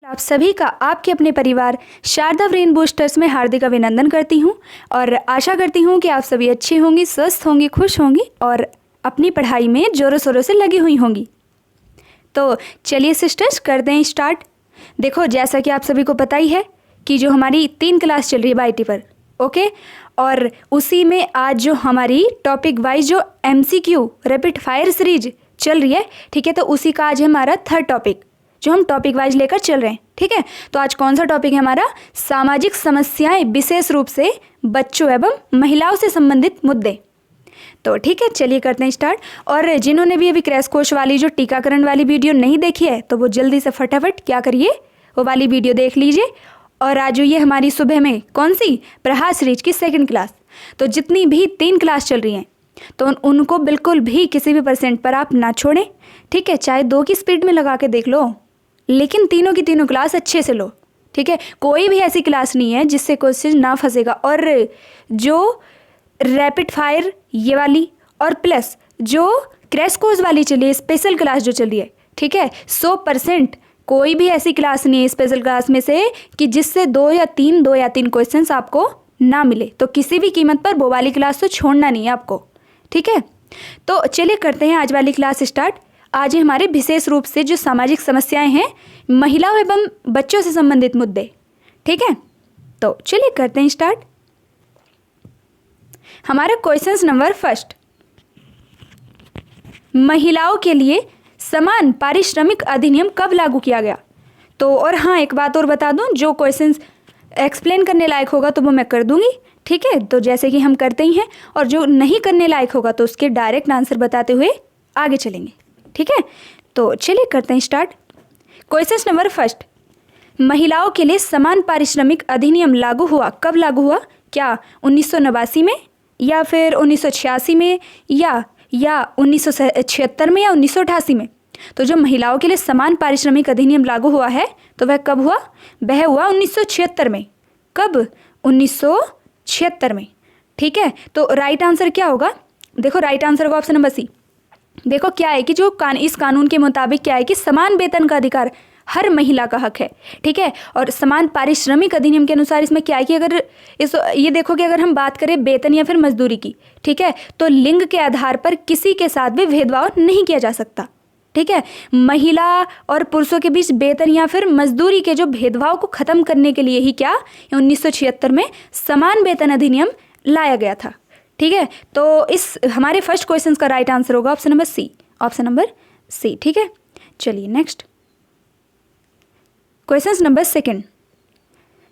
आप सभी का आपके अपने परिवार शारदा ब्रेन बूस्टर्स में हार्दिक अभिनंदन करती हूँ और आशा करती हूँ कि आप सभी अच्छी होंगी, स्वस्थ होंगी, खुश होंगी और अपनी पढ़ाई में ज़ोरों शोरों से लगी हुई होंगी। तो चलिए सिस्टर्स करते हैं स्टार्ट। देखो, जैसा कि आप सभी को पता ही है कि जो हमारी 3 क्लास चल रही है बाईटी पर, ओके, और उसी में आज जो हमारी टॉपिक वाइज जो MCQ रैपिड फायर सीरीज चल रही है, ठीक है, तो उसी का आज है हमारा 3rd टॉपिक जो हम टॉपिक वाइज लेकर चल रहे हैं। ठीक है, तो आज कौन सा टॉपिक है हमारा? सामाजिक समस्याएं, विशेष रूप से बच्चों एवं महिलाओं से संबंधित मुद्दे। तो ठीक है, चलिए करते हैं स्टार्ट। और जिन्होंने भी अभी क्रैश कोर्स वाली जो टीकाकरण वाली वीडियो नहीं देखी है, तो वो जल्दी से फटाफट क्या करिए, वो वाली वीडियो देख लीजिए। और आज ये हमारी सुबह में कौन सी? प्रहार सीरीज की 2nd क्लास। तो जितनी भी 3 क्लास चल रही हैं, तो उनको बिल्कुल भी किसी भी % पर आप ना छोड़ें। ठीक है, चाहे 2 की स्पीड में लगा के देख लो, लेकिन तीनों की तीनों क्लास अच्छे से लो। ठीक है, कोई भी ऐसी क्लास नहीं है जिससे क्वेश्चन ना फंसेगा। और जो रैपिड फायर ये वाली और प्लस जो क्रैश कोर्स वाली चली है, स्पेशल क्लास जो चली है, ठीक है, 100% कोई भी ऐसी क्लास नहीं है स्पेशल क्लास में से कि जिससे 2 या 3 क्वेश्चंस आपको ना मिले। तो किसी भी कीमत पर वो वाली क्लास तो छोड़ना नहीं है आपको। ठीक है, तो चलिए करते हैं आज वाली क्लास स्टार्ट। आज हमारे विशेष रूप से जो सामाजिक समस्याएं हैं, महिलाओं एवं बच्चों से संबंधित मुद्दे। ठीक है, तो चलिए करते हैं स्टार्ट। हमारा क्वेश्चन नंबर 1, महिलाओं के लिए समान पारिश्रमिक अधिनियम कब लागू किया गया? तो और हाँ, एक बात और बता दूं, जो क्वेश्चन एक्सप्लेन करने लायक होगा तो वो मैं कर दूंगी। ठीक है, तो जैसे कि हम करते ही हैं, और जो नहीं करने लायक होगा तो उसके डायरेक्ट आंसर बताते हुए आगे चलेंगे। ठीक है, तो चलिए करते हैं स्टार्ट। क्वेश्चन नंबर 1, महिलाओं के लिए समान पारिश्रमिक अधिनियम लागू हुआ, कब लागू हुआ? क्या 1989 में, या फिर 1986 में, या 1976 में, या 1988 में? तो जो महिलाओं के लिए समान पारिश्रमिक अधिनियम लागू हुआ है, तो वह कब हुआ? वह हुआ 1976 में। कब? 1976 में। ठीक है, तो राइट आंसर क्या होगा? देखो, राइट आंसर होगा ऑप्शन नंबर सी। देखो क्या है कि जो इस कानून के मुताबिक क्या है कि समान वेतन का अधिकार हर महिला का हक है। ठीक है, और समान पारिश्रमिक अधिनियम के अनुसार इसमें क्या है कि अगर ये देखो कि अगर हम बात करें वेतन या फिर मजदूरी की, ठीक है, तो लिंग के आधार पर किसी के साथ भी भेदभाव नहीं किया जा सकता। ठीक है, महिला और पुरुषों के बीच वेतन या फिर मजदूरी के जो भेदभाव को खत्म करने के लिए ही क्या 1976 में समान वेतन अधिनियम लाया गया था। ठीक है, तो इस हमारे फर्स्ट क्वेश्चन का राइट आंसर होगा option number C, option number C. ठीक है, चलिए नेक्स्ट क्वेश्चन नंबर 2,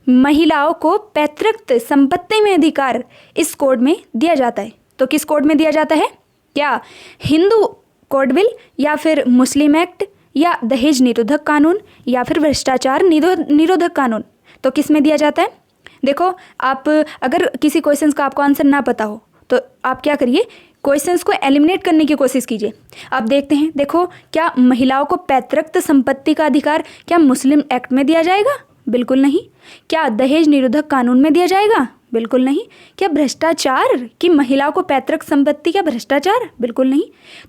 महिलाओं को पैतृक संपत्ति में अधिकार इस कोड में दिया जाता है। तो किस कोड में दिया जाता है? क्या हिंदू कोड बिल, या फिर मुस्लिम एक्ट, या दहेज निरोधक कानून, या फिर भ्रष्टाचार निरोधक कानून? तो किस में दिया जाता है? देखो, आप अगर किसी क्वेश्चन का आपको आंसर ना पता हो तो आप क्या करिए, क्वेश्चंस को एलिमिनेट करने की कोशिश कीजिए। आप देखते हैं, देखो, क्या महिलाओं को पैतृक संपत्ति का अधिकार क्या मुस्लिम एक्ट में दिया जाएगा? बिल्कुल नहीं। क्या दहेज निरोधक कानून में दिया जाएगा? बिल्कुल नहीं। क्या भ्रष्टाचार की महिलाओं को पैतृक संपत्ति, क्या भ्रष्टाचार? बिल्कुल नहीं।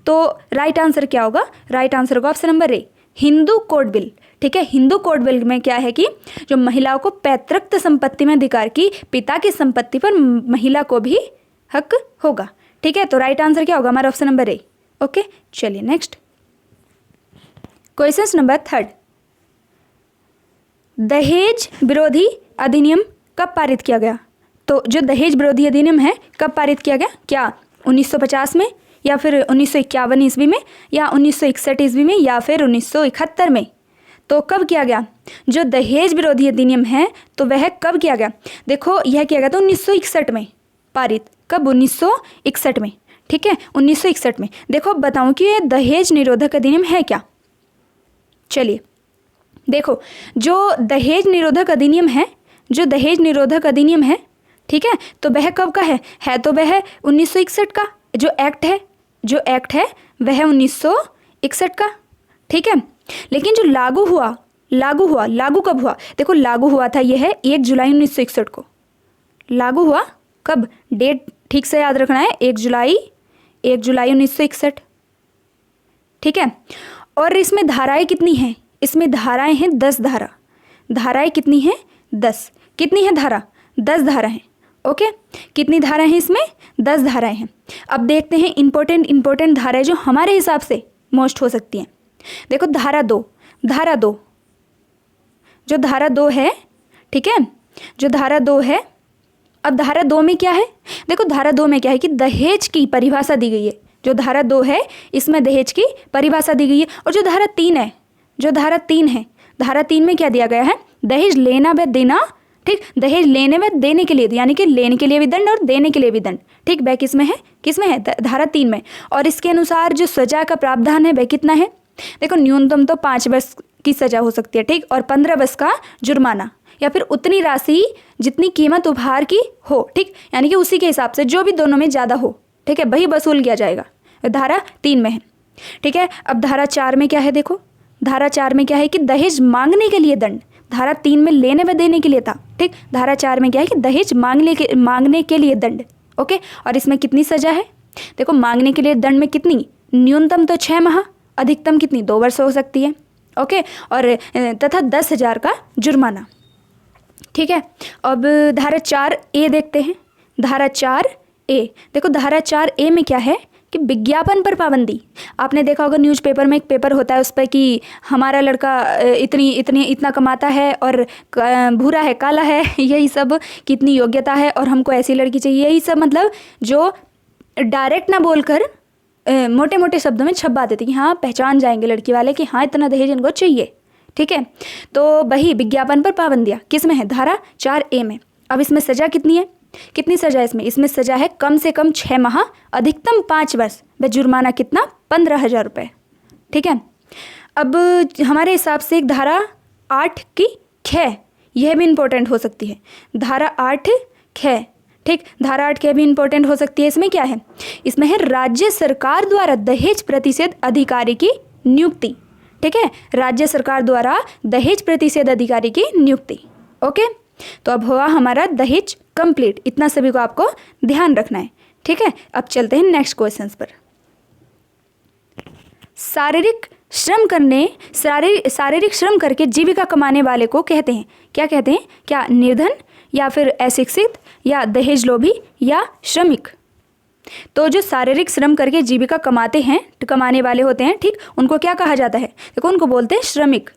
तो राइट आंसर क्या होगा? राइट आंसर होगा ऑप्शन नंबर ए, हिंदू कोड बिल। ठीक है, हिंदू कोड बिल में क्या है कि जो महिलाओं को पैतृक संपत्ति में अधिकार की पिता की संपत्ति पर महिला को भी हक होगा। ठीक है, तो राइट आंसर क्या होगा हमारा? ऑप्शन नंबर ए। ओके, चलिए नेक्स्ट क्वेश्चन नंबर 3, दहेज विरोधी अधिनियम कब पारित किया गया? तो जो दहेज विरोधी अधिनियम है कब पारित किया गया? क्या 1950 में, या फिर 1951 ईस्वी में, या 1961 ईस्वी में, या फिर 1971 में? तो कब किया गया जो दहेज विरोधी अधिनियम है, तो वह कब किया गया? देखो, यह किया गया था 1961 में पारित। कब? 1961 में। ठीक है, 1961 में। देखो, बताऊं कि ये दहेज निरोधक अधिनियम है क्या? चलिए देखो, जो दहेज निरोधक अधिनियम है, जो दहेज निरोधक अधिनियम है, ठीक है, तो वह कब का है तो वह 1961 का। जो एक्ट है वह 1961 का। ठीक है, लेकिन जो लागू कब हुआ? देखो, लागू हुआ था यह 1 जुलाई 1961 को लागू हुआ। कब? डेट ठीक से याद रखना है, 1 जुलाई 1961। ठीक है, और इसमें धाराएं कितनी हैं? इसमें धाराएं हैं 10 धारा। धाराएं कितनी हैं? 10। कितनी है धारा? 10 धारा हैं। ओके, कितनी धाराएं हैं इसमें? 10 धाराएं हैं। अब देखते हैं इंपॉर्टेंट धाराएं जो हमारे हिसाब से मोस्ट हो सकती हैं। देखो धारा 2, जो धारा 2 है, ठीक है, जो धारा 2 है। अब धारा 2 में क्या है? देखो धारा 2 में क्या है कि दहेज की परिभाषा दी गई है। जो धारा 2 है इसमें दहेज की परिभाषा दी गई है। और जो धारा 3 है, धारा 3 में क्या दिया गया है? दहेज लेना व देना, ठीक, दहेज लेने व देने के लिए, यानी कि लेने के लिए भी दंड और देने के लिए भी दंड, ठीक, वह किसमें है? धारा 3 में। और इसके अनुसार जो सजा का प्रावधान है वह कितना है? देखो न्यूनतम तो 5 वर्ष की सजा हो सकती है, ठीक, और 15 वर्ष का जुर्माना, या फिर उतनी राशि जितनी कीमत उपहार की हो, ठीक, यानी कि उसी के हिसाब से जो भी दोनों में ज़्यादा हो, ठीक है, वही वसूल किया जाएगा। धारा 3 में है, ठीक है। अब धारा 4 में क्या है? देखो धारा 4 में क्या है कि दहेज मांगने के लिए दंड। धारा 3 में लेने व देने के लिए था, ठीक, धारा 4 में क्या है कि दहेज मांगने के लिए दंड। ओके, और इसमें कितनी सजा है? देखो मांगने के लिए दंड में कितनी? न्यूनतम तो 6 माह, अधिकतम कितनी? 2 वर्ष हो सकती है। ओके, और तथा 10,000 का जुर्माना, ठीक है। अब धारा 4A देखते हैं। धारा 4A, देखो धारा 4A में क्या है कि विज्ञापन पर पाबंदी। आपने देखा होगा न्यूज़पेपर में एक पेपर होता है उस पर कि हमारा लड़का इतना कमाता है और भूरा है, काला है, यही सब, कितनी योग्यता है और हमको ऐसी लड़की चाहिए, यही सब, मतलब जो डायरेक्ट ना बोलकर मोटे मोटे शब्दों में छपवा देती कि हाँ पहचान जाएंगे लड़की वाले कि हाँ इतना दहेज इनको चाहिए, ठीक है। तो वही विज्ञापन पर पाबंदियाँ किस में है? धारा 4A में। अब इसमें सजा कितनी है? कितनी सजा है इसमें? इसमें सजा है कम से कम 6 माह, अधिकतम 5 वर्ष, व जुर्माना कितना? 15,000 रुपये, ठीक है। अब हमारे हिसाब से एक धारा 8 की ख, यह भी इम्पोर्टेंट हो सकती है। धारा 8 ख, ठीक, धारा 8 ख भी इम्पोर्टेंट हो सकती है। इसमें क्या है? इसमें है राज्य सरकार द्वारा दहेज प्रतिषेध अधिकारी की नियुक्ति, ठीक है, राज्य सरकार द्वारा दहेज प्रतिषेध अधिकारी की नियुक्ति। ओके, तो अब हुआ हमारा दहेज कंप्लीट। इतना सभी को आपको ध्यान रखना है, ठीक है। अब चलते हैं नेक्स्ट क्वेश्चंस पर। शारीरिक श्रम करके जीविका कमाने वाले को कहते हैं, क्या कहते हैं? क्या निर्धन, या फिर अशिक्षित, या दहेज लोभी, या श्रमिक? तो जो शारीरिक श्रम करके जीविका कमाने वाले होते हैं, ठीक, उनको क्या कहा जाता है? देखो उनको बोलते हैं श्रमिक।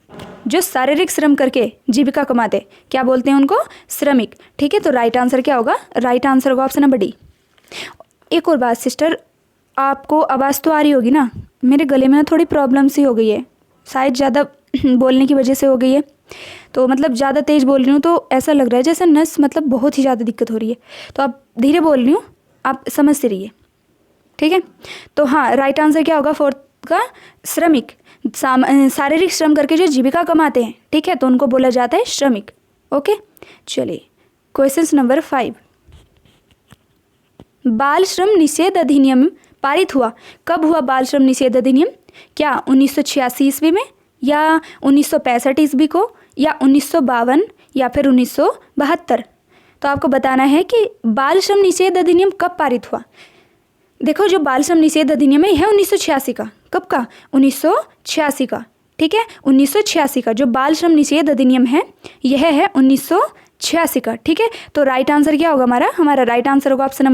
जो शारीरिक श्रम करके जीविका कमाते, क्या बोलते हैं उनको? श्रमिक, ठीक है। तो राइट आंसर क्या होगा? राइट आंसर होगा ऑप्शन नंबर डी। एक और बात सिस्टर, आपको आवाज़ तो आ रही होगी ना? मेरे गले में ना थोड़ी प्रॉब्लम सी हो गई है, शायद ज़्यादा बोलने की वजह से हो गई है। तो मतलब ज़्यादा तेज़ बोल रही हूँ तो ऐसा लग रहा है जैसे नस, मतलब बहुत ही ज़्यादा दिक्कत हो रही है। तो आप धीरे बोल रही हूँ, आप समझते रहिए, ठीक है। तो हाँ, राइट आंसर क्या होगा? 4 का श्रमिक। शारीरिक श्रम करके जो जीविका कमाते हैं, ठीक है, तो उनको बोला जाता है श्रमिक। ओके, चलिए क्वेश्चन नंबर 5। बाल श्रम निषेध अधिनियम पारित हुआ कब हुआ? बाल श्रम निषेध अधिनियम क्या 1986 ईस्वी में, या 1965 ईस्वी को, या 1952, या फिर 1972? तो आपको बताना है कि बाल श्रम निषेध अधिनियम कब पारित हुआ। देखो जो बाल श्रम निषेध अधिनियम है 1986 का। कब का? 1986 का, ठीक है। 1986 का जो बाल श्रम निषेध अधिनियम है यह है 1986 का, ठीक है। तो राइट आंसर क्या होगा हमारा राइट आंसर होगा ऑप्शन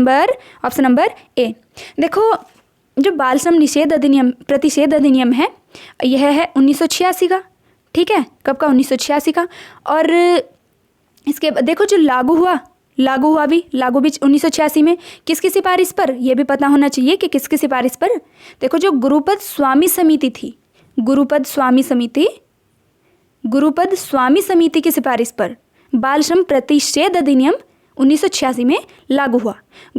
नंबर ए। देखो जो बाल श्रम निषेध अधिनियम प्रतिषेध अधिनियम है यह है 1986 का, ठीक है। कब का? 1986 का। और इसके देखो जो लागू भी 1986 में किसकी सिफारिश पर? यह भी पता होना चाहिए कि किसकी सिफारिश पर। देखो जो गुरुपद स्वामी समिति थी, गुरुपद स्वामी समिति की सिफारिश पर बाल श्रम प्रतिषेध अधिनियम 1986 में लागू हुआ।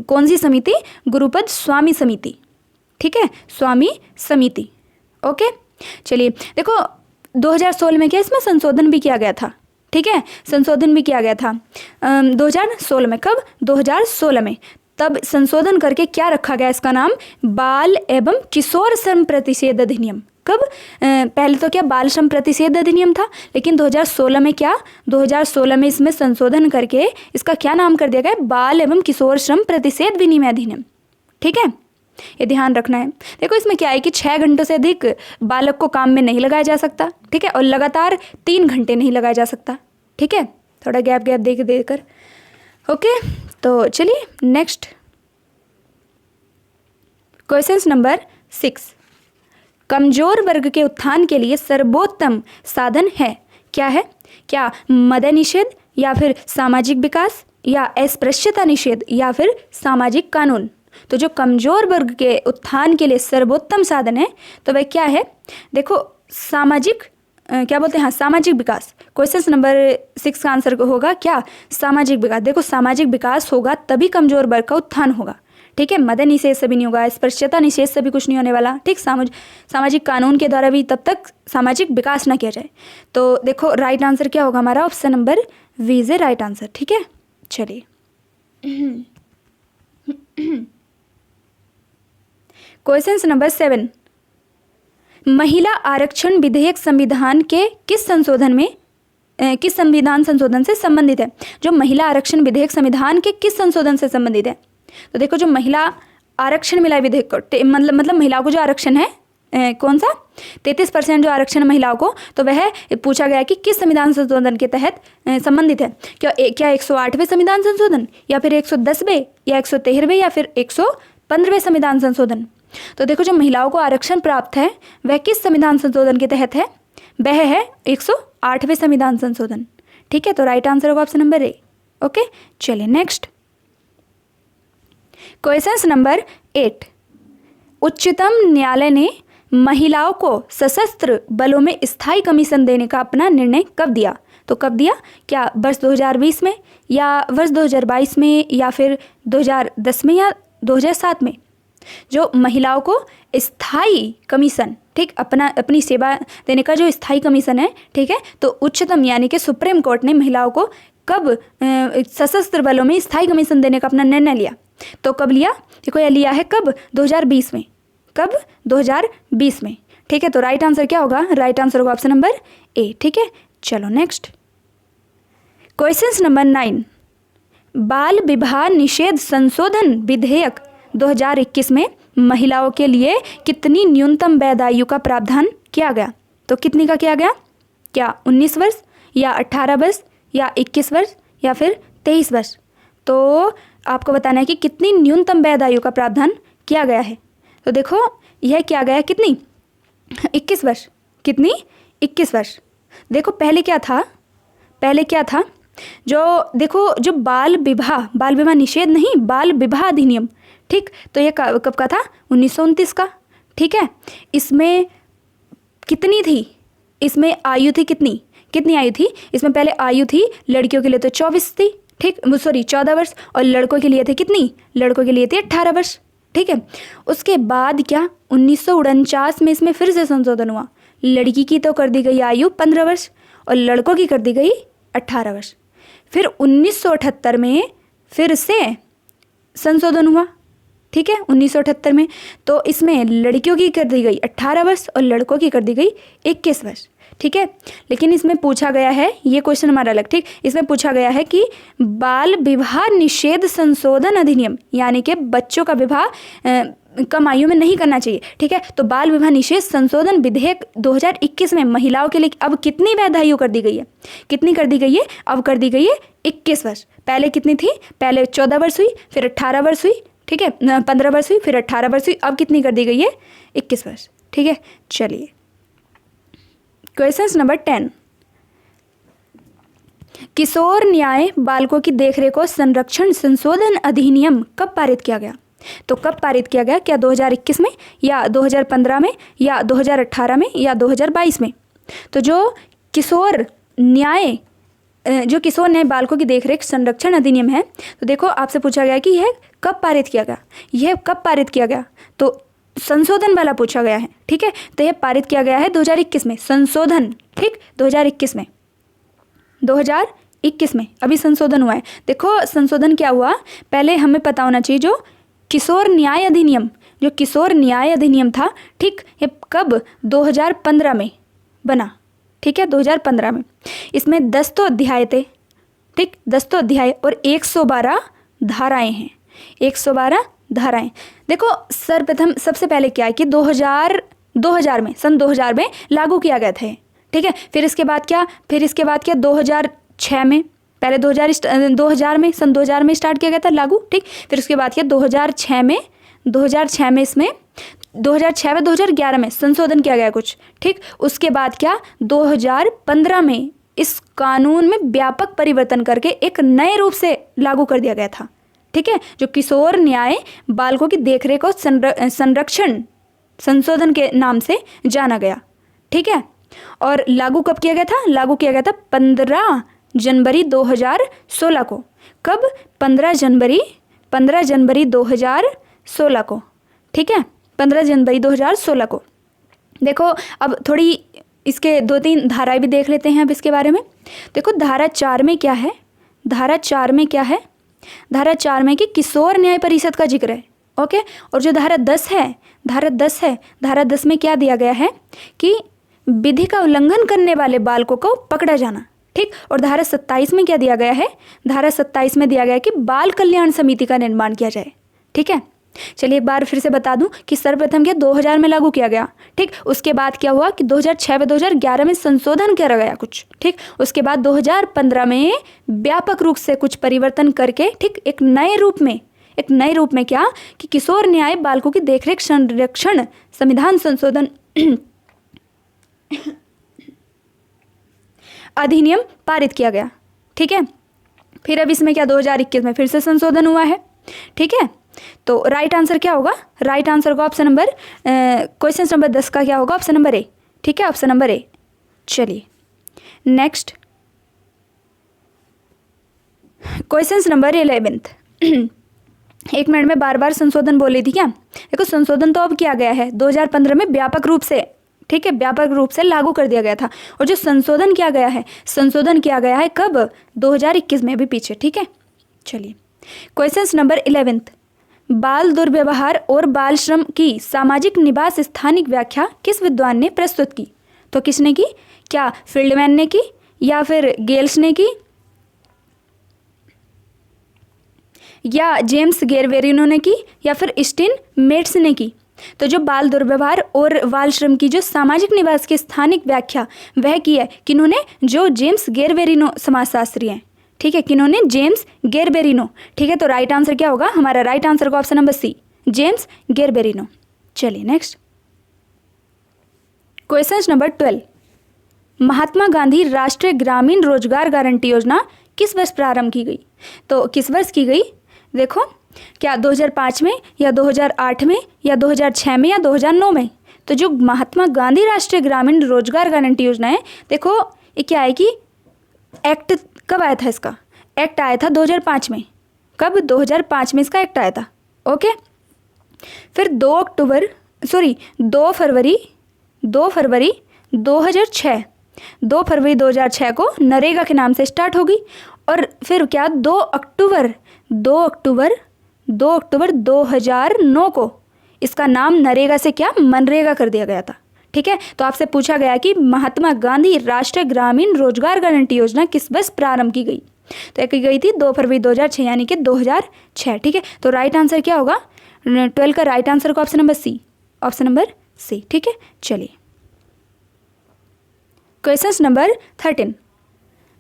कौन सी समिति? गुरुपद स्वामी समिति, ठीक है, स्वामी समिति। ओके, चलिए देखो 2016 में क्या इसमें संशोधन भी किया गया था, ठीक है, संशोधन भी किया गया था 2016 में। कब? 2016 में। तब संशोधन करके क्या रखा गया? इसका नाम बाल एवं किशोर श्रम प्रतिषेध अधिनियम। कब? पहले तो क्या बाल श्रम प्रतिषेध अधिनियम था, लेकिन 2016 में क्या? 2016 में इसमें संशोधन करके इसका क्या नाम कर दिया गया? बाल एवं किशोर श्रम प्रतिषेध विनिमय अधिनियम, ठीक है, ये ध्यान रखना है। देखो इसमें क्या है कि 6 घंटों से अधिक बालक को काम में नहीं लगाया जा सकता, ठीक है, और लगातार 3 घंटे नहीं लगाया जा सकता, ठीक है, थोड़ा गैप गैप दे देकर। ओके, तो चलिए नेक्स्ट क्वेश्चन नंबर 6। कमजोर वर्ग के उत्थान के लिए सर्वोत्तम साधन है, क्या है? क्या मद्य निषेध, या फिर सामाजिक विकास, या अस्पृश्यता निषेध, या फिर सामाजिक कानून? तो जो कमजोर वर्ग के उत्थान के लिए सर्वोत्तम साधन है तो वह क्या है? देखो सामाजिक क्या बोलते हैं, हाँ सामाजिक विकास। क्वेश्चन नंबर 6 का आंसर होगा क्या? सामाजिक विकास। देखो सामाजिक विकास होगा तभी कमजोर वर्ग का उत्थान होगा, ठीक है। मद्य निषेध से भी नहीं होगा, स्पृश्यता निषेध से भी कुछ नहीं होने वाला, ठीक। सामाजिक कानून के द्वारा भी तब तक सामाजिक विकास ना किया जाए। तो देखो राइट आंसर क्या होगा हमारा? Option number B is a right answer, ठीक है। चलिए क्वेश्चन नंबर 7। महिला आरक्षण विधेयक संविधान के किस संविधान संशोधन से संबंधित है? जो महिला आरक्षण विधेयक संविधान के किस संशोधन से संबंधित है? तो देखो जो महिला आरक्षण मिला विधेयक को, मतलब महिलाओं को जो आरक्षण है कौन सा 33% जो आरक्षण महिलाओं को, तो वह पूछा गया कि किस संविधान संशोधन के तहत संबंधित है? क्या 108वें संविधान संशोधन, या फिर 110वें, या 113वें, या फिर 115वें संविधान संशोधन? तो देखो जो महिलाओं को आरक्षण प्राप्त है वह किस संविधान संशोधन के तहत है? वह है 108वें संविधान संशोधन, ठीक है। तो राइट आंसर होगा ऑप्शन नंबर ए। ओके, चलिए नेक्स्ट क्वेश्चन नंबर 8। उच्चतम न्यायालय ने महिलाओं को सशस्त्र बलों में स्थायी कमीशन देने का अपना निर्णय कब दिया? तो कब दिया? क्या वर्ष 2020 में, या वर्ष 2022 में, या फिर 2010 में, या 2007 में? जो महिलाओं को स्थायी कमीशन, ठीक, अपनी सेवा देने का जो स्थायी कमीशन है, ठीक है, तो उच्चतम यानी कि सुप्रीम कोर्ट ने महिलाओं को कब सशस्त्र बलों में स्थायी कमीशन देने का अपना निर्णय लिया? तो कब लिया? देखो यह लिया है कब? 2020 में। कब? 2020 में, ठीक है। तो राइट आंसर क्या होगा? राइट आंसर होगा ऑप्शन नंबर ए, ठीक है। चलो नेक्स्ट क्वेश्चन नंबर 9। बाल विवाह निषेध संशोधन विधेयक 2021 में महिलाओं के लिए कितनी न्यूनतम वैध आयु का प्रावधान किया गया? तो कितनी का किया गया? क्या 19 वर्ष, या 18 वर्ष, या 21 वर्ष, या फिर 23 वर्ष? तो आपको बताना है कि कितनी न्यूनतम वैध आयु का प्रावधान किया गया है। तो देखो यह किया गया कितनी? 21 वर्ष। कितनी? 21 वर्ष। देखो पहले क्या था? जो देखो जो बाल विवाह निषेध नहीं, बाल विवाह अधिनियम, ठीक, तो ये कब का था? 1929 का, ठीक है। इसमें कितनी थी? इसमें आयु थी कितनी आयु थी? इसमें पहले आयु थी लड़कियों के लिए तो 24 थी, ठीक, सॉरी 14 वर्ष, और लड़कों के लिए थे कितनी? लड़कों के लिए थी 18 वर्ष, ठीक है। उसके बाद क्या 1949 में इसमें फिर से संशोधन हुआ। लड़की की तो कर दी गई आयु 15 वर्ष और लड़कों की कर दी गई 18 वर्ष। फिर 1978 में फिर से संशोधन हुआ, ठीक है, 1978 में। तो इसमें लड़कियों की कर दी गई 18 वर्ष और लड़कों की कर दी गई 21 वर्ष, ठीक है। लेकिन इसमें पूछा गया है, ये क्वेश्चन हमारा अलग, ठीक, इसमें पूछा गया है कि बाल विवाह निषेध संशोधन अधिनियम, यानी कि बच्चों का विवाह कम आयु में नहीं करना चाहिए, ठीक है। तो बाल विवाह निषेध संशोधन विधेयक 2021 में महिलाओं के लिए अब कितनी वैध आयु कर दी गई है? कितनी कर दी गई है? अब कर दी गई है 21 वर्ष। पहले कितनी थी? पहले 14 वर्ष हुई, फिर 18 वर्ष हुई, ठीक है, 15 वर्ष हुई, फिर 18 वर्ष हुई, अब कितनी कर दी गई है? 21 वर्ष, ठीक है। चलिए क्वेश्चन नंबर 10। किशोर न्याय बालकों की देखरेख और संरक्षण संशोधन अधिनियम कब पारित किया गया? तो कब पारित किया गया? क्या 2021 में, या 2015 में, या 2018 में, या 2022 में? तो जो किशोर न्याय बालकों की देखरेख संरक्षण अधिनियम है, तो देखो आपसे पूछा गया कि यह कब पारित किया गया? यह कब पारित किया गया? तो संशोधन वाला पूछा गया है, ठीक है। तो यह पारित किया गया है 2021 में, संशोधन, ठीक, 2021 में अभी संशोधन हुआ है। देखो संशोधन क्या हुआ, पहले हमें पता होना चाहिए जो किशोर न्याय अधिनियम था, ठीक, ये कब? 2015 में बना, ठीक है, 2015 में। इसमें 10 तो अध्याय थे, ठीक, 10 तो अध्याय और 112 धाराएं हैं, 112 धाराएं। देखो सर्वप्रथम सबसे पहले क्या है कि 2000 में लागू किया गया था, ठीक है। फिर इसके बाद क्या 2013 2006 में, पहले 2000 में, सन 2000 में स्टार्ट किया गया था लागू, ठीक। फिर उसके बाद क्या 2006 में इसमें 2006 व 2011 में संशोधन किया गया कुछ, ठीक। उसके बाद क्या 2015 में इस कानून में व्यापक परिवर्तन करके एक नए रूप से लागू कर दिया गया था, ठीक है, जो किशोर न्याय बालकों की देखरेख और संरक्षण संशोधन के नाम से जाना गया, ठीक है। और लागू कब किया गया था? लागू किया गया था 15 जनवरी 2016 को। कब? 15 जनवरी 2016 को, ठीक है, 15 जनवरी 2016 को। देखो अब थोड़ी इसके 2-3 धाराएं भी देख लेते हैं अब इसके बारे में। देखो धारा 4 में क्या है? धारा 4 में क्या है? धारा 4 में कि किशोर न्याय परिषद का जिक्र है, ओके। और जो धारा 10 है, धारा 10 में क्या दिया गया है कि विधि का उल्लंघन करने वाले बालकों को पकड़ा जाना, ठीक। और धारा 27 में क्या दिया गया है? धारा 27 में दिया गया है कि बाल कल्याण समिति का निर्माण किया जाए, ठीक है। चलिए एक बार फिर से बता दूं कि सर्वप्रथम क्या 2000 में लागू किया गया, ठीक। उसके बाद क्या हुआ कि 2006 व 2011 में संशोधन किया गया कुछ, ठीक। उसके बाद 2015 में व्यापक रूप से कुछ परिवर्तन करके, ठीक, एक नए रूप में क्या कि किशोर न्याय बालकों की देखरेख संरक्षण संविधान संशोधन अधिनियम पारित किया गया, ठीक है। फिर अब इसमें क्या 2021 में फिर से संशोधन हुआ है, ठीक है। तो राइट आंसर क्या होगा? राइट आंसर का ऑप्शन नंबर क्वेश्चन नंबर 10 का क्या होगा? ऑप्शन नंबर ए, ठीक है, ऑप्शन नंबर ए। चलिए नेक्स्ट क्वेश्चन नंबर 11। एक मिनट में बार संशोधन बोली थी क्या? देखो संशोधन तो अब किया गया है 2015 में व्यापक रूप से, ठीक है, व्यापक रूप से लागू कर दिया गया था। और जो संशोधन किया गया है कब? 2021 में, भी पीछे, ठीक है। चलिए क्वेश्चन नंबर 11। बाल दुर्व्यवहार और बाल श्रम की सामाजिक निवास स्थानिक व्याख्या किस विद्वान ने प्रस्तुत की? तो किसने की? क्या फील्डमैन ने की, या फिर गेल्स ने की, या जेम्स गेरवेरिनो ने की, या फिर स्टीन मेट्स ने की? तो जो बाल दुर्व्यवहार और बाल श्रम की जो सामाजिक निवास की स्थानिक व्याख्या वह की है किन्होंने? जो जेम्स गेरवेरिनो समाजशास्त्री हैं, ठीक है, किन्होंने? जेम्स गेरबेरिनो, ठीक है। तो राइट आंसर क्या होगा हमारा? राइट आंसर का ऑप्शन नंबर सी, जेम्स गेरबेरिनो। चलिए next question number 12। Mahatma Gandhi राष्ट्रीय ग्रामीण रोजगार गारंटी योजना किस वर्ष प्रारंभ की गई? तो किस वर्ष की गई? देखो क्या 2005 में, या 2008 में, या 2006 में, या 2009 में? तो जो महात्मा गांधी राष्ट्रीय ग्रामीण रोजगार गारंटी योजना है, देखो ये क्या है कि एक्ट कब आया था? इसका एक्ट आया था 2005 में। कब? 2005 में इसका एक्ट आया था, ओके। फिर 2 फरवरी 2006 को नरेगा के नाम से स्टार्ट होगी। और फिर क्या 2 अक्टूबर 2009 को इसका नाम नरेगा से क्या मनरेगा कर दिया गया था, ठीक है। तो आपसे पूछा गया कि महात्मा गांधी राष्ट्रीय ग्रामीण रोजगार गारंटी योजना किस वर्ष प्रारंभ की गई? तो एक की गई थी 2 फरवरी 2006, यानी कि 2006, ठीक है। तो राइट आंसर क्या होगा? 12 का राइट आंसर का option number C, option number C, ठीक है। चलिए क्वेश्चन नंबर 13।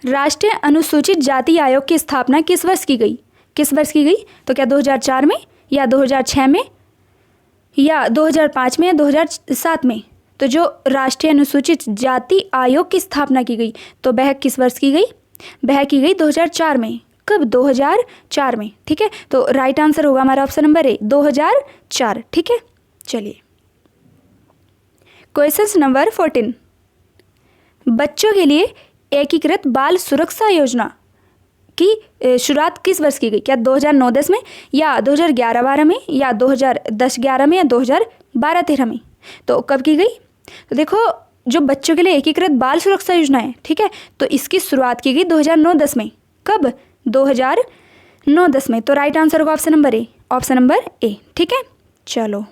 राष्ट्रीय अनुसूचित जाति आयोग की स्थापना किस वर्ष की गई? किस वर्ष की गई? तो क्या 2004 में, या 2006 में, या 2005 में, या 2007 में? तो जो राष्ट्रीय अनुसूचित जाति आयोग की स्थापना की गई तो वह किस वर्ष की गई? वह की गई 2004 में। कब? 2004 में, ठीक है। तो राइट आंसर होगा हमारा ऑप्शन नंबर ए, 2004, ठीक है। चलिए क्वेश्चन नंबर 14। बच्चों के लिए एकीकृत बाल सुरक्षा योजना की शुरुआत किस वर्ष की गई? क्या 2009-10 में, या 2011-12 में, या 2010-11 में, या 2012-13 में? तो कब की गई? तो देखो जो बच्चों के लिए एकीकृत बाल सुरक्षा योजना है, ठीक है, तो इसकी शुरुआत की गई 2009-10 में। कब? 2009-10 में। तो राइट आंसर होगा option number A, option number A, ठीक है। चलो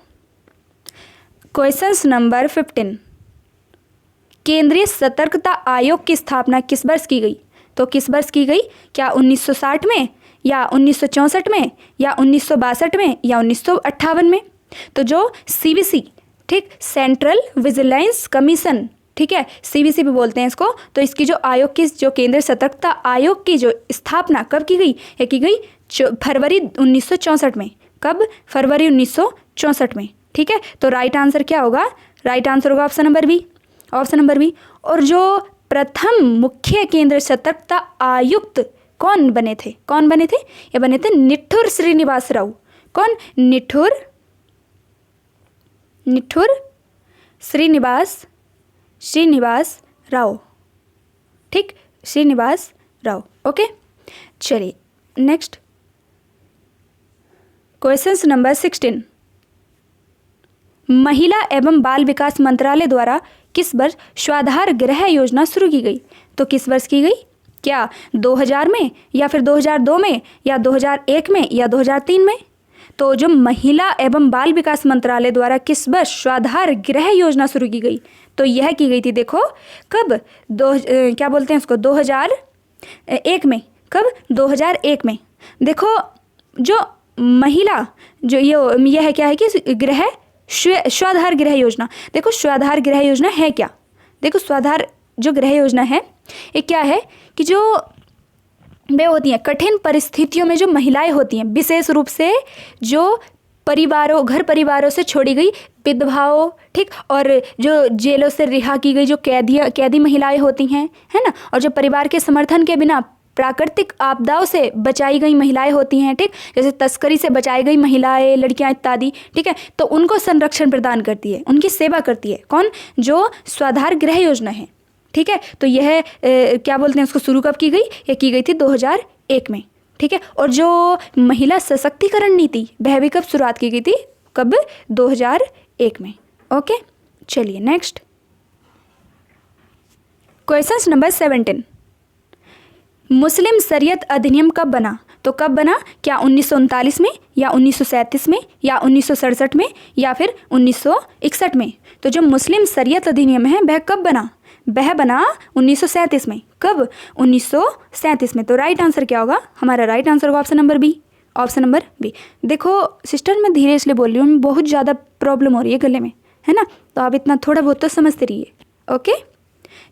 क्वेश्चन नंबर 15। केंद्रीय सतर्कता आयोग की स्थापना किस वर्ष की गई? तो किस वर्ष की गई? क्या 1960 में, या 1964 में, या 1962 में, या 1958 में? तो जो CVC, ठीक, सेंट्रल विजिलेंस कमीशन ठीक है, CBC भी बोलते हैं इसको। तो इसकी जो आयोग की जो केंद्रीय सतर्कता आयोग की जो स्थापना कब की गई? ये की गई फरवरी 1964 में। कब? फरवरी 1964 में। ठीक है, तो राइट आंसर क्या होगा? राइट आंसर होगा option number B, option number B. और जो प्रथम मुख्य केंद्र सतर्कता आयुक्त कौन बने थे? कौन बने थे? ये बने थे निठुर श्रीनिवास राव। कौन? निठुर श्रीनिवास राव। ठीक, श्रीनिवास राव। ओके, चलिए नेक्स्ट क्वेश्चन नंबर 16। महिला एवं बाल विकास मंत्रालय द्वारा किस वर्ष स्वाधार गृह योजना शुरू की गई? तो किस वर्ष की गई? क्या 2000 में, या फिर 2002 में, या 2001 में, या 2003 में? तो जो महिला एवं बाल विकास मंत्रालय द्वारा किस वर्ष स्वाधार गृह योजना शुरू की गई? तो यह की गई थी, देखो कब? क्या बोलते हैं उसको? 2001 में। कब? 2001 में। देखो जो महिला जो यह क्या है कि गृह स्वाधार गृह योजना। देखो स्वाधार गृह योजना है क्या? देखो स्वाधार जो गृह योजना है ये क्या है कि जो वे होती हैं कठिन परिस्थितियों में जो महिलाएं होती हैं, विशेष रूप से जो घर परिवारों से छोड़ी गई विधवाओं, ठीक, और जो जेलों से रिहा की गई जो कैदी महिलाएं होती हैं, है ना, और जो परिवार के समर्थन के बिना प्राकृतिक आपदाओं से बचाई गई महिलाएं होती हैं, ठीक, जैसे तस्करी से बचाई गई महिलाएं, लड़कियां इत्यादि, ठीक है, तो उनको संरक्षण प्रदान करती है, उनकी सेवा करती है। कौन? जो स्वाधार गृह योजना है। ठीक है, तो यह क्या बोलते हैं उसको शुरू कब की गई? यह की गई थी 2001 में। ठीक है, और जो महिला सशक्तिकरण नीति वह भी कब शुरुआत की गई थी? कब? 2001 में। ओके, चलिए नेक्स्ट क्वेश्चन नंबर 17। मुस्लिम शरीयत अधिनियम कब बना? तो कब बना? क्या 1939 में, या 1937 में, या 1967 में, या फिर 1961 में? तो जो मुस्लिम शरीयत अधिनियम है वह कब बना? वह बना 1937 में। कब? 1937 में। तो राइट आंसर क्या होगा? हमारा राइट आंसर होगा option number B, option number B. देखो सिस्टर, मैं धीरे इसलिए बोल रही हूँ, बहुत ज़्यादा प्रॉब्लम हो रही है गले में, है ना, तो आप इतना थोड़ा बहुत तो समझते रहिए। ओके,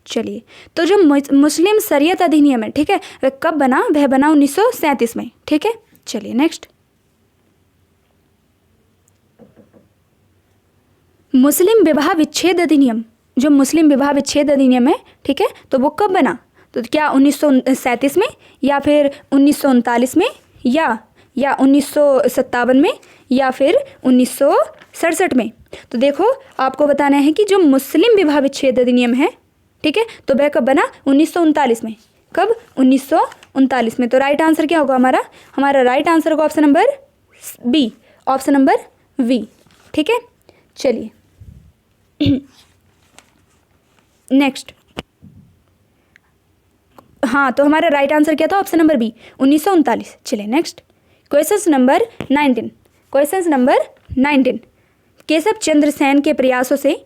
चलिए, तो जो मुस्लिम शरीयत अधिनियम है, ठीक है, वह कब बना? वह बना 1937 में। ठीक है, चलिए नेक्स्ट मुस्लिम विवाह विच्छेद अधिनियम। जो मुस्लिम विवाह विच्छेद अधिनियम है, ठीक है, तो वो कब बना? तो क्या 1937 में, या फिर 1939 में, या 1957 में, या फिर 1967 में? तो देखो आपको बताना है कि जो मुस्लिम विवाह विच्छेद अधिनियम है, ठीक है, तो वह कब बना? 1939 में। कब? 1939 में। तो राइट आंसर क्या होगा हमारा? हमारा राइट आंसर होगा option number B, option number B. ठीक है, चलिए नेक्स्ट। हाँ, तो हमारा राइट आंसर क्या था? Option number B, 1939। चलिए next question number 19। Question number 19। Keshav Chandra Sen के प्रयासों से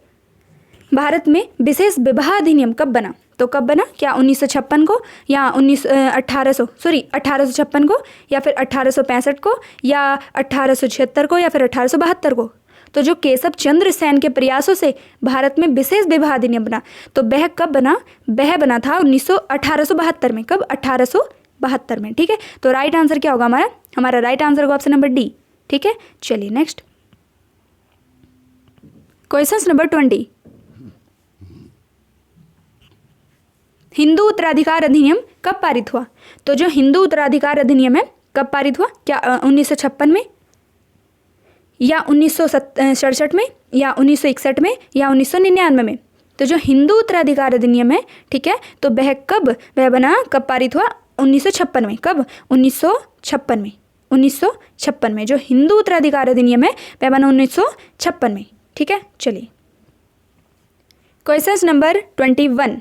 भारत में विशेष विवाह अधिनियम कब बना? तो कब बना? क्या 1956 को, या 1856 को, या फिर 1865 को, या 1876 को, या फिर 1872 को? तो जो केशव चंद्र सेन के प्रयासों से भारत में विशेष विवाह अधिनियम बना, तो वह कब बना? वह बना था 1872 में। कब? 1872 में। ठीक है, तो राइट आंसर क्या होगा हमारा? हमारा राइट आंसर होगा ऑप्शन नंबर डी। ठीक है, चलिए नेक्स्ट क्वेश्चन नंबर 20। हिंदू उत्तराधिकार अधिनियम कब पारित हुआ? तो जो हिंदू उत्तराधिकार अधिनियम है कब पारित हुआ? क्या 1956 में, या 1967 में, या 1961 में, या 1999 में? तो जो हिंदू उत्तराधिकार अधिनियम है, ठीक है, तो वह कब बना, कब पारित हुआ? 1956 में। कब? 1956 में। 1956 में जो हिंदू उत्तराधिकार अधिनियम है वह बना 1956 में। ठीक है, चलिए क्वेश्चन नंबर 21।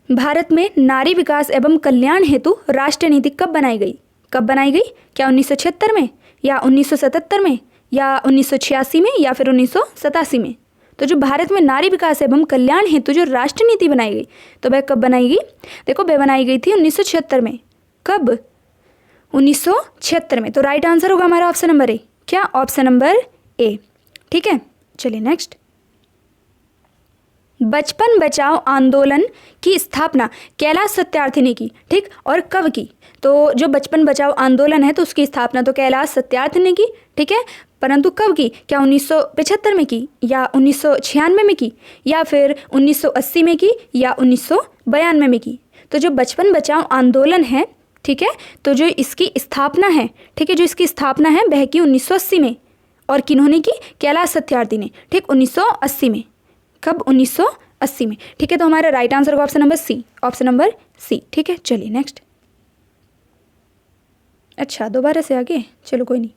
भारत में नारी विकास एवं कल्याण हेतु राष्ट्रीय नीति कब बनाई गई? कब बनाई गई? क्या 1976 में, या 1977 में, या 1986 में, या फिर 1987 में? तो जो भारत में नारी विकास एवं कल्याण हेतु जो राष्ट्रीय नीति बनाई गई, तो वह कब बनाई गई? देखो वह बनाई गई थी 1976 में। कब? 1976 में। तो राइट आंसर होगा हमारा ऑप्शन नंबर ए। क्या? Option number A. ठीक है, चलिए नेक्स्ट बचपन बचाओ आंदोलन की स्थापना कैलाश सत्यार्थी ने की, ठीक, और कब की? तो जो बचपन बचाओ आंदोलन है तो उसकी स्थापना तो कैलाश सत्यार्थी ने की, ठीक है, परंतु कब की? क्या 1975 में की, या 1996 में की, या फिर 1980 में की, या 1992 में की? तो जो बचपन बचाओ आंदोलन है, ठीक है, तो जो इसकी स्थापना है, ठीक है, जो इसकी स्थापना है वह की 1980 में, और किन्होंने की? कैलाश सत्यार्थी ने, ठीक, 1980 में। कब? 1980 में, ठीक है। तो हमारा राइट आंसर होगा option number C, option number C, ठीक है। चलिए नेक्स्ट। अच्छा, दोबारा से आगे, चलो कोई नहीं।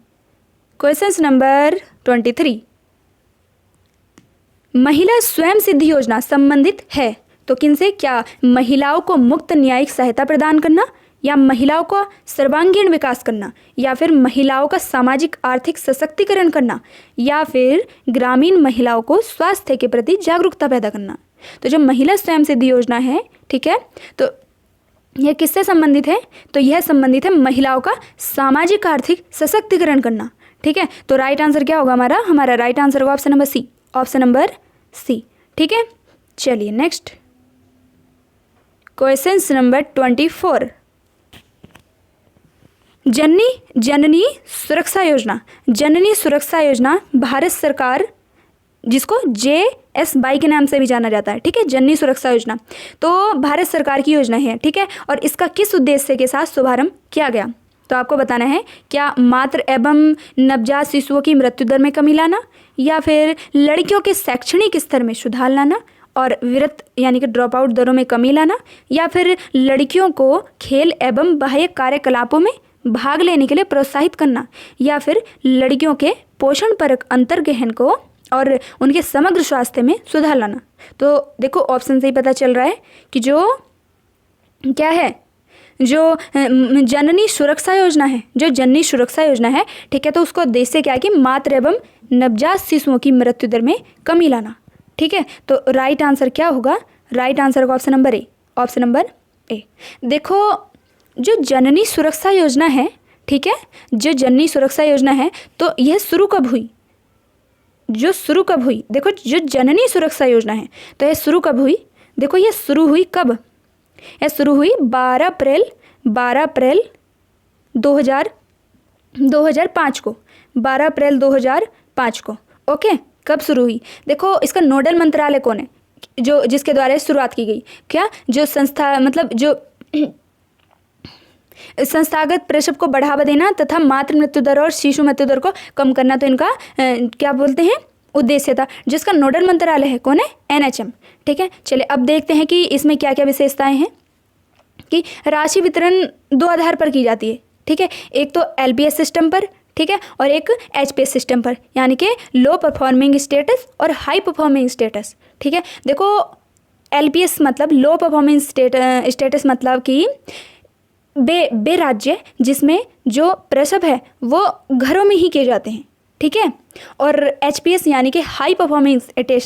क्वेश्चन नंबर 23, महिला स्वयं सिद्धि योजना संबंधित है तो किनसे? क्या महिलाओं को मुक्त न्यायिक सहायता प्रदान करना, या महिलाओं का सर्वांगीण विकास करना, या फिर महिलाओं का सामाजिक आर्थिक सशक्तिकरण करना, या फिर ग्रामीण महिलाओं को स्वास्थ्य के प्रति जागरूकता पैदा करना? तो जो महिला स्वयं सिद्धि योजना है, ठीक है, तो यह किससे संबंधित है? तो यह संबंधित है महिलाओं का सामाजिक आर्थिक सशक्तिकरण करना, ठीक है। तो राइट आंसर क्या होगा हमारा? हमारा राइट आंसर होगा option number C, option number C, ठीक है। चलिए नेक्स्ट। क्वेश्चन नंबर 24, जननी सुरक्षा योजना, जननी सुरक्षा योजना भारत सरकार, जिसको JSY के नाम से भी जाना जाता है, ठीक है, जननी सुरक्षा योजना, तो भारत सरकार की योजना है, ठीक है, और इसका किस उद्देश्य के साथ शुभारंभ किया गया? तो आपको बताना है, क्या मातृ एवं नवजात शिशुओं की मृत्यु दर में कमी लाना, या फिर लड़कियों के शैक्षणिक स्तर में सुधार लाना और विरत यानी कि ड्रॉप आउट दरों में कमी लाना, या फिर लड़कियों को खेल एवं बाह्य कार्यकलापों में भाग लेने के लिए प्रोत्साहित करना, या फिर लड़कियों के पोषण परक अंतर्ग्रहण को और उनके समग्र स्वास्थ्य में सुधार लाना? तो देखो ऑप्शन से ही पता चल रहा है कि जो क्या है, जो जननी सुरक्षा योजना है, जो जननी सुरक्षा योजना है, ठीक है, तो उसका उद्देश्य क्या है कि मातृ एवं नवजात शिशुओं की मृत्यु दर में कमी लाना, ठीक है। तो राइट आंसर क्या होगा? राइट आंसर होगा ऑप्शन नंबर ए, ऑप्शन नंबर ए। देखो जो जननी सुरक्षा योजना है, ठीक है, जो जननी सुरक्षा योजना है, तो यह शुरू कब हुई? जो शुरू कब हुई? देखो जो जननी सुरक्षा योजना है तो यह शुरू कब हुई? देखो यह शुरू हुई कब? यह शुरू हुई 12 अप्रैल 2005 को, 12 अप्रैल 2005 को, ओके। कब शुरू हुई? देखो इसका नोडल मंत्रालय कौन है, जो जिसके द्वारा शुरुआत की गई? क्या जो संस्था, मतलब जो संस्थागत प्रसव को बढ़ावा देना तथा मातृ मृत्यु दर और शिशु मृत्यु दर को कम करना, तो इनका क्या बोलते हैं, उद्देश्य था। जिसका नोडल मंत्रालय है कौन है? NHM, ठीक है। चलिए अब देखते हैं कि इसमें क्या क्या विशेषताएं हैं। कि राशि वितरण 2 आधार पर की जाती है, ठीक है, एक तो LPS सिस्टम पर, ठीक है, और एक HPS सिस्टम पर, यानी कि लो परफॉर्मिंग स्टेटस और हाई परफॉर्मिंग स्टेटस, ठीक है। देखो LPS मतलब लो परफॉर्मिंग स्टेटस मतलब कि बे राज्य जिसमें जो प्रसव है वो घरों में ही किए जाते हैं, ठीक है। और HPS यानी कि हाई परफॉर्मिंग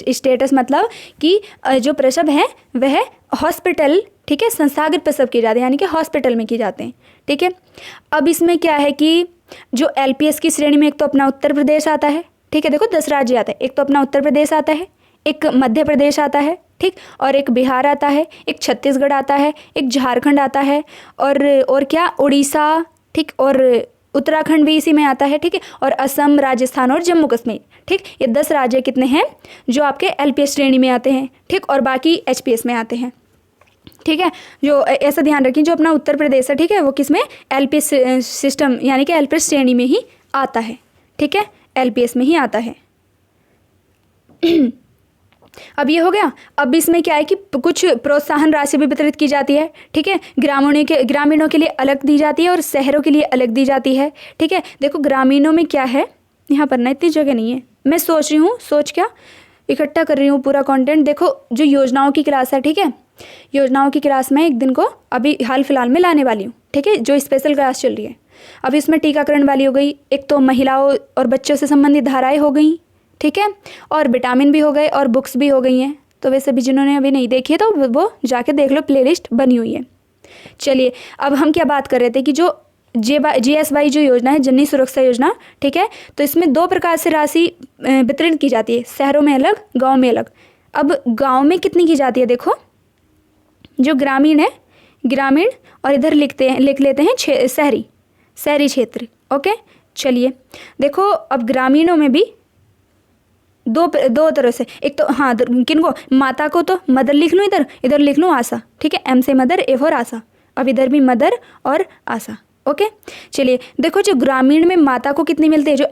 स्टेटस मतलब कि जो प्रसव है वह हॉस्पिटल, ठीक है, संस्थागत प्रसव किए जाते हैं, यानी कि हॉस्पिटल में किए जाते हैं, ठीक है। अब इसमें क्या है कि जो LPS की श्रेणी में एक तो अपना उत्तर प्रदेश आता है, ठीक है, देखो 10 राज्य आते हैं, एक तो अपना उत्तर प्रदेश आता है, एक मध्य प्रदेश आता है, ठीक, और एक बिहार आता है, एक छत्तीसगढ़ आता है, एक झारखंड आता है, और क्या उड़ीसा, ठीक, और उत्तराखंड भी इसी में आता है, ठीक है, और असम, राजस्थान और जम्मू कश्मीर, ठीक। ये 10 राज्य कितने हैं जो आपके LPS श्रेणी में आते हैं, ठीक, और बाकी HPS में आते हैं, ठीक है। जो ऐसा ध्यान रखें जो अपना उत्तर प्रदेश है, ठीक है, वो किस में? LPS सिस्टम यानी कि LPS श्रेणी में ही आता है, ठीक है, LPS में ही आता है। अब ये हो गया। अब इसमें क्या है कि कुछ प्रोत्साहन राशि भी वितरित की जाती है, ठीक है, ग्रामीणों के लिए अलग दी जाती है और शहरों के लिए अलग दी जाती है, ठीक है। देखो ग्रामीणों में क्या है, यहाँ पर ना इतनी जगह नहीं है, मैं सोच रही हूँ, क्या इकट्ठा कर रही हूँ पूरा कंटेंट। देखो जो योजनाओं की क्लास है, ठीक है, योजनाओं की क्लास में एक दिन को अभी हाल फिलहाल में लाने वाली हूँ, ठीक है, जो स्पेशल क्लास चल रही है। अब इसमें टीकाकरण वाली हो गई, एक तो महिलाओं और बच्चों से संबंधित धाराएँ हो गई, ठीक है, और विटामिन भी हो गए और बुक्स भी हो गई हैं। तो वैसे भी जिन्होंने अभी नहीं देखी है तो वो जाके देख लो, प्लेलिस्ट बनी हुई है। चलिए अब हम क्या बात कर रहे थे कि जो JSY जो योजना है, जननी सुरक्षा योजना, ठीक है, तो इसमें 2 प्रकार से राशि वितरण की जाती है, शहरों में अलग, गाँव में अलग। अब गांव में कितनी की जाती है, देखो जो ग्रामीण है, ग्रामीण, और इधर लिख लेते हैं शहरी क्षेत्र। ओके, चलिए देखो अब ग्रामीणों में भी दो तरह से, एक तो हाँ किनको, माता को तो मदर लिख लूँ, इधर लिख लूँ आशा, ठीक है, एम से मदर, ए फॉर आशा। अब इधर भी मदर और आशा। ओके, चलिए देखो जो ग्रामीण में माता को कितनी मिलती है, जो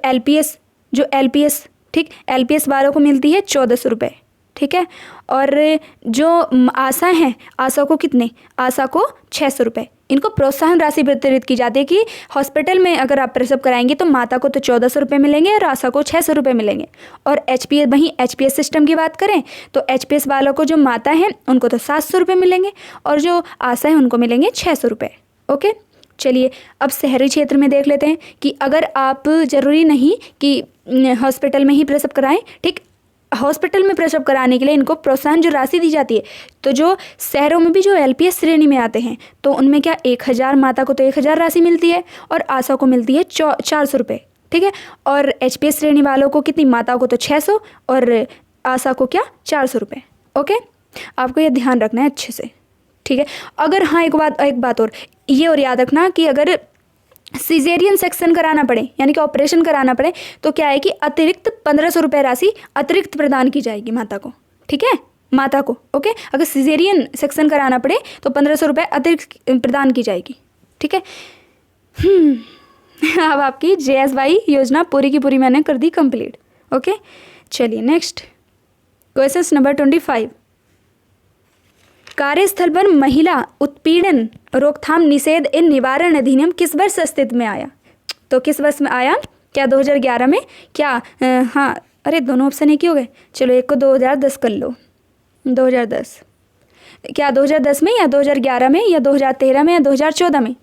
एलपीएस ठीक, एलपीएस वालों को मिलती है 1400 रुपये, ठीक है। और जो आशा हैं, आशा को कितने, आशा को 600 रुपये। इनको प्रोत्साहन राशि वितरित की जाती है कि हॉस्पिटल में अगर आप प्रसव कराएंगे तो माता को तो 1400 रुपये मिलेंगे और आशा को 600 रुपये मिलेंगे। और एचपीएस सिस्टम की बात करें तो एचपीएस वालों को जो माता हैं उनको तो 700 रुपये मिलेंगे और जो आशा है उनको मिलेंगे 600 रुपये। ओके, चलिए अब शहरी क्षेत्र में देख लेते हैं कि अगर आप ज़रूरी नहीं कि हॉस्पिटल में ही प्रसव कराएं, ठीक, हॉस्पिटल में प्रसव कराने के लिए इनको प्रोत्साहन जो राशि दी जाती है, तो जो शहरों में भी जो एलपीएस श्रेणी में आते हैं तो उनमें क्या 1000, माता को तो 1000 राशि मिलती है और आशा को मिलती है 400 रुपये, ठीक है। और एचपीएस श्रेणी वालों को कितनी, माता को तो 600 और आशा को क्या 400 रुपये। ओके, आपको ये ध्यान रखना है अच्छे से, ठीक है। अगर हाँ एक बात और ये और याद रखना कि अगर सिजेरियन सेक्शन कराना पड़े यानी कि ऑपरेशन कराना पड़े तो क्या है कि अतिरिक्त 1500 रुपये राशि अतिरिक्त प्रदान की जाएगी माता को, ठीक है, माता को। ओके, अगर सिजेरियन सेक्शन कराना पड़े तो 1500 रुपये अतिरिक्त प्रदान की जाएगी, ठीक है। अब आपकी JSY योजना पूरी की पूरी मैंने कर दी कंप्लीट। ओके, चलिए नेक्स्ट क्वेश्चन नंबर 25। कार्यस्थल पर महिला उत्पीड़न रोकथाम निषेध एवं निवारण अधिनियम किस वर्ष अस्तित्व में आया? तो किस वर्ष में आया? क्या 2011 में? क्या हाँ, अरे दोनों ऑप्शन एक ही हो गए, चलो एक को 2010 कर लो, 2010, क्या 2010 में या 2011 में या 2013 में या 2014 में?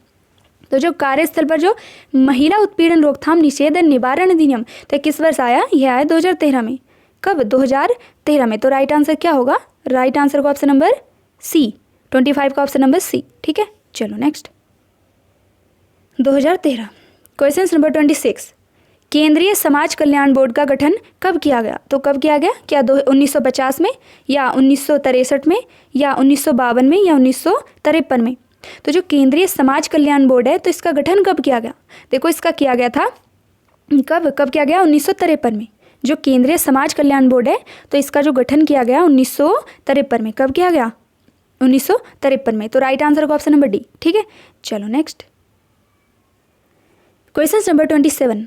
तो जो कार्यस्थल पर जो महिला उत्पीड़न रोकथाम निषेध एवं निवारण अधिनियम तो किस वर्ष आया? यह आया 2013 में। कब? 2013 में। तो राइट आंसर क्या होगा? राइट आंसर का ऑप्शन नंबर सी, 25 का ऑप्शन नंबर सी, ठीक है। चलो नेक्स्ट 2013 क्वेश्चन नंबर 26। केंद्रीय समाज कल्याण बोर्ड का गठन कब किया गया? तो कब किया गया? क्या 1950 में या 1963 में या 1952 में या 1953 में? तो जो केंद्रीय समाज कल्याण बोर्ड है तो इसका गठन कब किया गया? देखो इसका किया गया था कब किया गया? 1953 में। जो केंद्रीय समाज कल्याण बोर्ड है तो इसका जो गठन किया गया 1953 में। कब किया गया? 1953 में। तो राइट आंसर का ऑप्शन नंबर डी, ठीक है। चलो नेक्स्ट क्वेश्चन नंबर 27।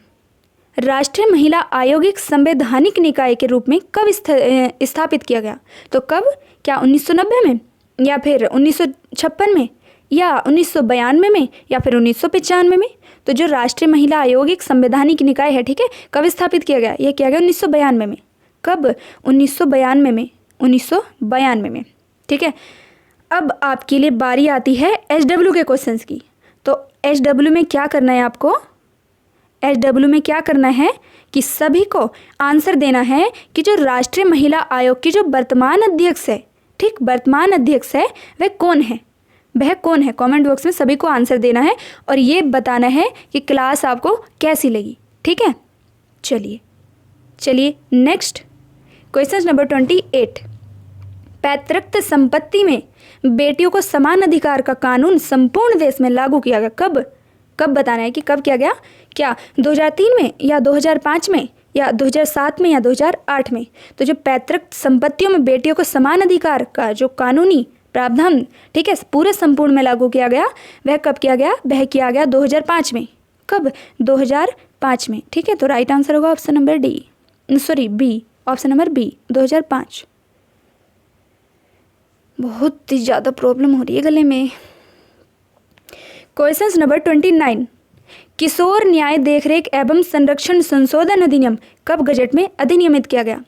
राष्ट्रीय महिला आयोग एक संवैधानिक निकाय के रूप में कब स्थापित किया गया? तो कब? क्या 1990 में या फिर 1956 में या 1992 में या फिर 1995 में? तो जो राष्ट्रीय महिला आयोग एक संवैधानिक निकाय है, ठीक है, कब स्थापित किया गया? यह किया गया 1992 में। कब? 1992 में, 1992 में, ठीक है। अब आपके लिए बारी आती है SW के क्वेश्चंस की। तो SW में क्या करना है आपको? SW में क्या करना है कि सभी को आंसर देना है कि जो राष्ट्रीय महिला आयोग की जो वर्तमान अध्यक्ष है, ठीक, वर्तमान अध्यक्ष है वह कौन है? वह कौन है? कमेंट बॉक्स में सभी को आंसर देना है और ये बताना है कि क्लास आपको कैसी लगी, ठीक है। चलिए नेक्स्ट क्वेश्चन नंबर 28। पैतृक संपत्ति में बेटियों को समान अधिकार का कानून संपूर्ण देश में लागू किया गया। कब बताना है कि कब किया गया? क्या 2003 में या 2005 में या 2007 में या 2008 में? तो जो पैतृक संपत्तियों में बेटियों को समान अधिकार का जो कानूनी प्रावधान, ठीक है, पूरे संपूर्ण में लागू किया गया, वह कब किया गया? वह किया गया 2005 में। कब? 2005 में, ठीक है। तो राइट आंसर होगा option number B, option number B, 2005। बहुत ही ज़्यादा प्रॉब्लम हो रही है गले में। Question number 29। किशोर न्याय देखरेख एवं संरक्षण संशोधन अधिनियम कब गजट में अधिनियमित किया गया?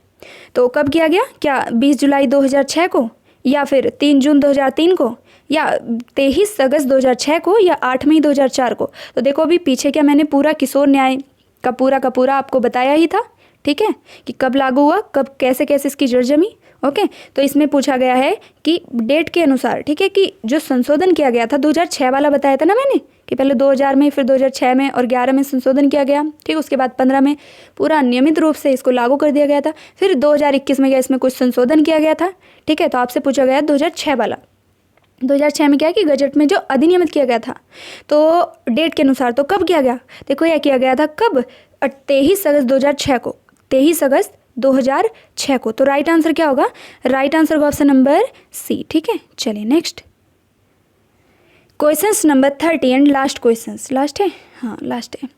तो कब किया गया? क्या 20 जुलाई 2006 को या फिर 3 जून 2003 को या 23 अगस्त 2006 को या 8 मई 2004 को? तो देखो अभी पीछे क्या मैंने पूरा किशोर न्याय का पूरा आपको बताया ही था, ठीक है, कि कब लागू हुआ, कब कैसे इसकी जड़ जमी। ओके, तो इसमें पूछा गया है कि डेट के अनुसार, ठीक है, कि जो संशोधन किया गया था 2006 वाला बताया था ना मैंने कि पहले 2000 में, फिर 2006 में और 11 में संशोधन किया गया, ठीक। उसके बाद 15 में पूरा नियमित रूप से इसको लागू कर दिया गया था। फिर 2021 में क्या इसमें कुछ संशोधन किया गया था, ठीक है। तो आपसे पूछा गया 2006 वाला। 2006 में क्या है कि गजट में जो अधिनियमित किया गया था, तो डेट के अनुसार तो कब किया गया, देखो यह किया गया था कब, 23 अगस्त 2006 को, 23 अगस्त 2006 को। तो राइट आंसर क्या होगा, राइट आंसर होगा ऑप्शन नंबर सी, ठीक है। चलिए next questions number 30 and last questions, last है, हाँ लास्ट है।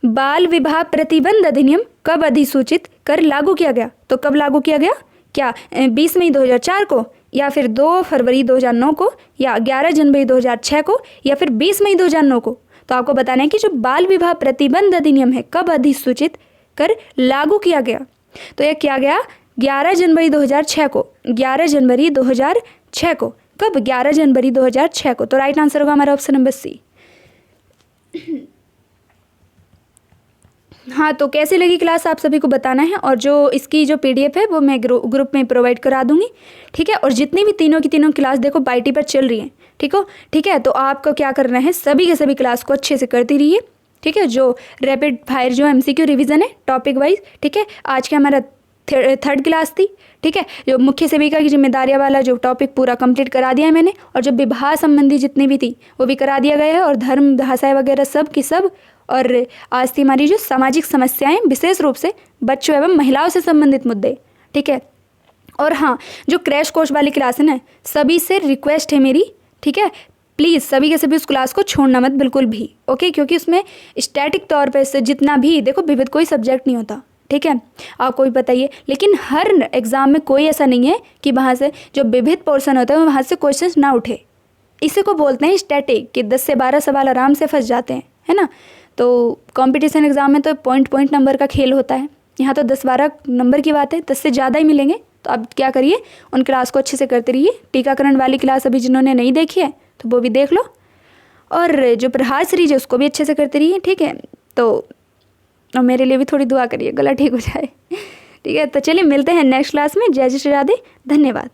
बाल विवाह प्रतिबंध अधिनियम कब अधिसूचित कर लागू किया गया, तो कब लागू किया गया, क्या 20 मई 2004 को, या फिर 2 फरवरी 2009 को, या 11 जनवरी 2006 को, या फिर 20 मई 2009 को। तो आपको बताना है कि जो बाल विवाह प्रतिबंध अधिनियम है कब अधिसूचित कर लागू किया गया, तो यह किया गया 11 जनवरी 2006 को, 11 जनवरी 2006 को। कब, 11 जनवरी 2006 को। तो राइट आंसर होगा हमारा ऑप्शन नंबर सी। हाँ, तो कैसी लगी क्लास आप सभी को बताना है, और जो इसकी जो PDF है वो मैं ग्रुप में प्रोवाइड करा दूंगी, ठीक है। और जितनी भी तीनों की तीनों क्लास देखो बाईटी पर चल रही हैं, ठीक है। तो आपको क्या करना है, सभी के सभी क्लास को अच्छे से करती रहिए, ठीक है। जो रैपिड फायर जो MCQ रिवीजन है टॉपिक वाइज, ठीक है। आज का हमारा 3rd क्लास थी, ठीक है। जो मुख्य सेविका की जिम्मेदारियां वाला जो टॉपिक पूरा कंप्लीट करा दिया है मैंने, और जो विवाह संबंधी जितनी भी थी वो भी करा दिया गया है, और धर्म भाषाएं वगैरह सब की सब। और आज थी हमारी जो सामाजिक समस्याएं, विशेष रूप से बच्चों एवं महिलाओं से संबंधित मुद्दे, ठीक है। और हाँ, जो क्रैश कोर्स वाली क्लास है ना, सभी से रिक्वेस्ट है मेरी, ठीक है, प्लीज़ सभी के सभी उस क्लास को छोड़ना मत बिल्कुल भी, ओके। क्योंकि उसमें स्टैटिक तौर पर से जितना भी देखो विविध कोई सब्जेक्ट नहीं होता, ठीक है, आपको भी बताइए। लेकिन हर एग्ज़ाम में कोई ऐसा नहीं है कि वहाँ से जो विविध पोर्शन होता है वहाँ से क्वेश्चंस ना उठे। इसी को बोलते हैं स्टैटिक, कि 10 से 12 सवाल आराम से फंस जाते हैं, है ना। तो कंपटीशन एग्ज़ाम में तो पॉइंट नंबर का खेल होता है, यहाँ तो 10-12 नंबर की बात है, 10 से ज़्यादा ही मिलेंगे। तो आप क्या करिए, उन क्लास को अच्छे से करते रहिए। टीकाकरण वाली क्लास अभी जिन्होंने नहीं देखी है तो वो भी देख लो, और जो प्रहार सीरीज है उसको भी अच्छे से करते रहिए, ठीक है। तो और मेरे लिए भी थोड़ी दुआ करिए, गला ठीक हो जाए, ठीक है। तो चलिए मिलते हैं नेक्स्ट क्लास में। जय श्री राधे, धन्यवाद।